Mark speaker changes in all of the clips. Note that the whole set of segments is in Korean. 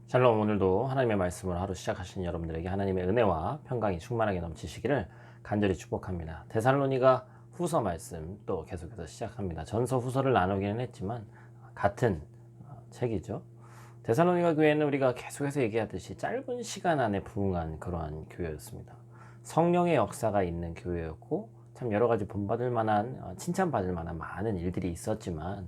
Speaker 1: 샬롬. 오늘도 하나님의 말씀을 하루 시작하신 여러분들에게 하나님의 은혜와 평강이 충만하게 넘치시기를 간절히 축복합니다. 데살로니가 후서 말씀 또 계속해서 시작합니다. 전서 후서를 나누기는 했지만 같은 책이죠. 데살로니가 교회는 우리가 계속해서 얘기하듯이 짧은 시간 안에 부흥한 그러한 교회였습니다. 성령의 역사가 있는 교회였고 참 여러 가지 본받을 만한 칭찬받을 만한 많은 일들이 있었지만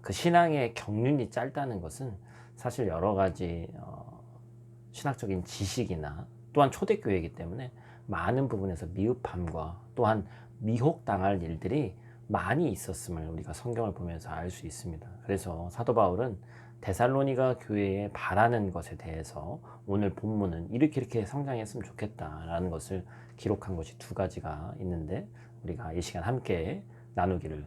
Speaker 1: 그 신앙의 경륜이 짧다는 것은 사실 여러 가지 신학적인 지식이나 또한 초대교회이기 때문에 많은 부분에서 미흡함과 또한 미혹당할 일들이 많이 있었음을 우리가 성경을 보면서 알 수 있습니다. 그래서 사도 바울은 데살로니가 교회에 바라는 것에 대해서 오늘 본문은 이렇게 성장했으면 좋겠다라는 것을 기록한 것이 두 가지가 있는데 우리가 이 시간 함께 나누기를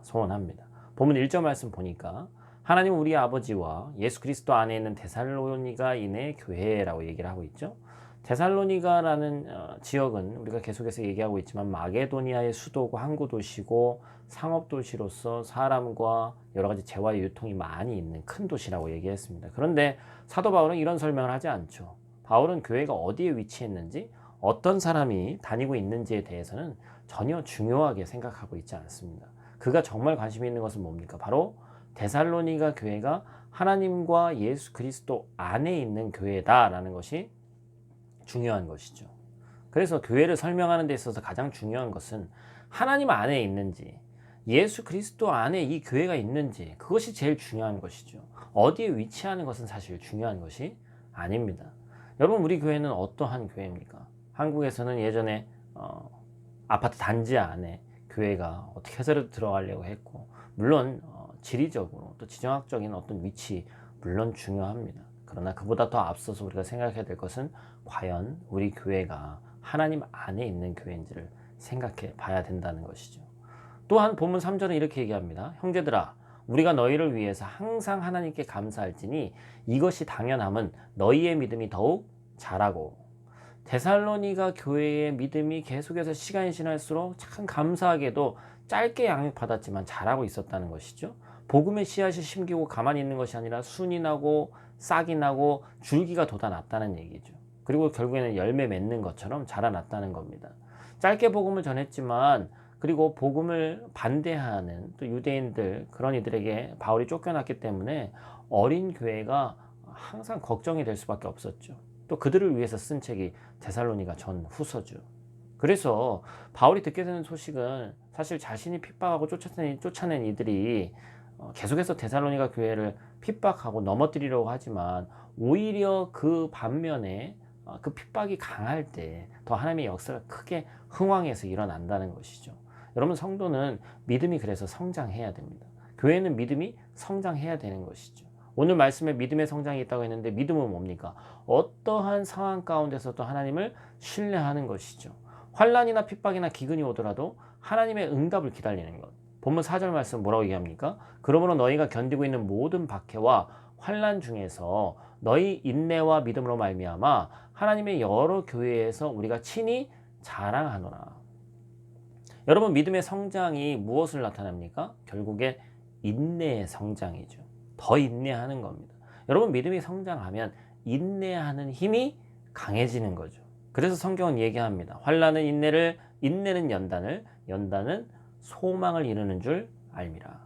Speaker 1: 소원합니다. 본문 1절 말씀 보니까 하나님 우리 아버지와 예수 그리스도 안에 있는 데살로니가인의 교회라고 얘기를 하고 있죠. 데살로니가라는 지역은 우리가 계속해서 얘기하고 있지만 마게도니아의 수도고 항구 도시고 상업 도시로서 사람과 여러 가지 재화의 유통이 많이 있는 큰 도시라고 얘기했습니다. 그런데 사도 바울은 이런 설명을 하지 않죠. 바울은 교회가 어디에 위치했는지 어떤 사람이 다니고 있는지에 대해서는 전혀 중요하게 생각하고 있지 않습니다. 그가 정말 관심이 있는 것은 뭡니까? 바로 데살로니가 교회가 하나님과 예수 그리스도 안에 있는 교회다라는 것이 중요한 것이죠. 그래서 교회를 설명하는 데 있어서 가장 중요한 것은 하나님 안에 있는지 예수 그리스도 안에 이 교회가 있는지 그것이 제일 중요한 것이죠. 어디에 위치하는 것은 사실 중요한 것이 아닙니다. 여러분, 우리 교회는 어떠한 교회입니까? 한국에서는 예전에 아파트 단지 안에 교회가 어떻게 해서라도 들어가려고 했고, 물론 지리적으로 또 지정학적인 어떤 위치 물론 중요합니다. 그러나 그보다 더 앞서서 우리가 생각해야 될 것은 과연 우리 교회가 하나님 안에 있는 교회인지를 생각해 봐야 된다는 것이죠. 또한 본문 3절은 이렇게 얘기합니다. 형제들아, 우리가 너희를 위해서 항상 하나님께 감사할지니 이것이 당연함은 너희의 믿음이 더욱 자라고. 데살로니가 교회의 믿음이 계속해서 시간이 지날수록 참 감사하게도 짧게 양육받았지만 자라고 있었다는 것이죠. 복음의 씨앗이 심기고 가만히 있는 것이 아니라 순이 나고 싹이 나고 줄기가 돋아났다는 얘기죠. 그리고 결국에는 열매 맺는 것처럼 자라났다는 겁니다. 짧게 복음을 전했지만 그리고 복음을 반대하는 또 유대인들 그런 이들에게 바울이 쫓겨났기 때문에 어린 교회가 항상 걱정이 될 수밖에 없었죠. 또 그들을 위해서 쓴 책이 데살로니가 전 후서죠. 그래서 바울이 듣게 되는 소식은 사실 자신이 핍박하고 쫓아낸 이들이 계속해서 데살로니가 교회를 핍박하고 넘어뜨리려고 하지만 오히려 그 반면에 그 핍박이 강할 때 더 하나님의 역사가 크게 흥왕해서 일어난다는 것이죠. 여러분, 성도는 믿음이 그래서 성장해야 됩니다. 교회는 믿음이 성장해야 되는 것이죠. 오늘 말씀에 믿음의 성장이 있다고 했는데 믿음은 뭡니까? 어떠한 상황 가운데서도 하나님을 신뢰하는 것이죠. 환난이나 핍박이나 기근이 오더라도 하나님의 응답을 기다리는 것. 본문 4절 말씀 뭐라고 얘기합니까? 그러므로 너희가 견디고 있는 모든 박해와 환난 중에서 너희 인내와 믿음으로 말미암아 하나님의 여러 교회에서 우리가 친히 자랑하노라. 여러분, 믿음의 성장이 무엇을 나타납니까? 결국에 인내의 성장이죠. 더 인내하는 겁니다. 여러분, 믿음이 성장하면 인내하는 힘이 강해지는 거죠. 그래서 성경은 얘기합니다. 환난은 인내를, 인내는 연단을, 연단은 소망을 이루는 줄 알미라.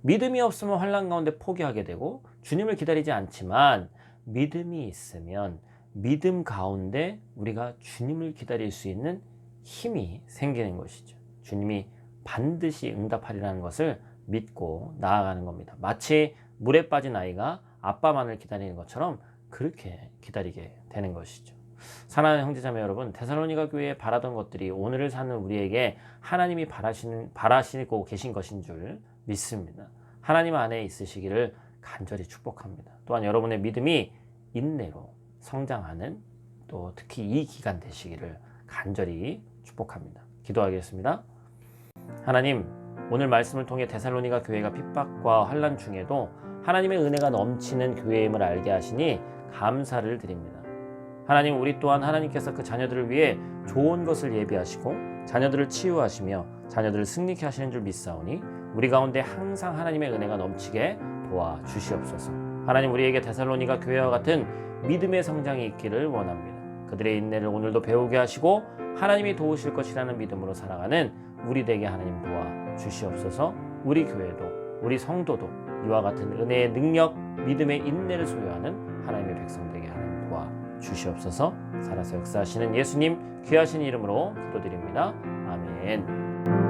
Speaker 1: 믿음이 없으면 환난 가운데 포기하게 되고 주님을 기다리지 않지만 믿음이 있으면 믿음 가운데 우리가 주님을 기다릴 수 있는 힘이 생기는 것이죠. 주님이 반드시 응답하리라는 것을 믿고 나아가는 겁니다. 마치 물에 빠진 아이가 아빠만을 기다리는 것처럼 그렇게 기다리게 되는 것이죠. 사랑하는 형제자매 여러분, 데살로니가 교회에 바라던 것들이 오늘을 사는 우리에게 하나님이 바라시고 계신 것인 줄 믿습니다. 하나님 안에 있으시기를 간절히 축복합니다. 또한 여러분의 믿음이 인내로 성장하는 또 특히 이 기간 되시기를 간절히 축복합니다. 기도하겠습니다. 하나님, 오늘 말씀을 통해 데살로니가 교회가 핍박과 환난 중에도 하나님의 은혜가 넘치는 교회임을 알게 하시니 감사를 드립니다. 하나님, 우리 또한 하나님께서 그 자녀들을 위해 좋은 것을 예비하시고 자녀들을 치유하시며 자녀들을 승리케 하시는 줄 믿사오니 우리 가운데 항상 하나님의 은혜가 넘치게 도와주시옵소서. 하나님 우리에게 데살로니가 교회와 같은 믿음의 성장이 있기를 원합니다. 그들의 인내를 오늘도 배우게 하시고 하나님이 도우실 것이라는 믿음으로 살아가는 우리 되게 하나님 도와 주시옵소서. 우리 교회도 우리 성도도 이와 같은 은혜의 능력, 믿음의 인내를 소유하는 하나님의 백성 되게 하나님 도와 주시옵소서. 살아서 역사하시는 예수님 귀하신 이름으로 기도드립니다. 아멘.